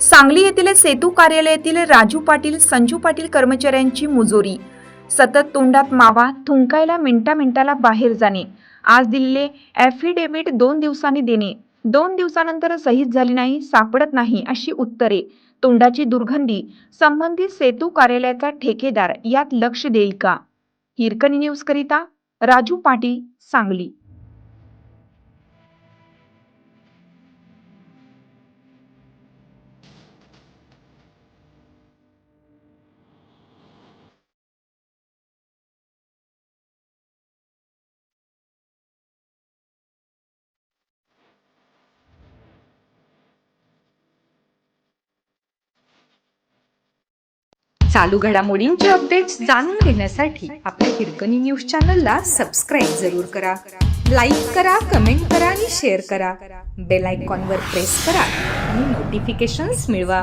सांगली येथील सेतू कार्यालयातील राजू पाटील, संजू पाटील कर्मचाऱ्यांची मुजोरी. सतत तोंडात मावा, थुंकायला मिनिटाला बाहेर जाणे. आज दिलेले ॲफिडेव्हिट 2 दिवसांनी देणे. 2 दिवसानंतर सहीच झाली नाही, सापडत नाही अशी उत्तरे. तोंडाची दुर्गंधी. संबंधित सेतू कार्यालयाचा ठेकेदार यात लक्ष देईल का? हिरकणी न्यूज करिता राजू पाटील, सांगली. चालू घडामोडींचे अपडेट्स जाणून घेण्यासाठी आपल्या हिरकणी न्यूज चॅनलला सबस्क्राईब जरूर करा. लाईक करा, कमेंट करा आणि शेअर करा. बेल आयकॉनवर प्रेस करा आणि नोटिफिकेशन्स मिळवा.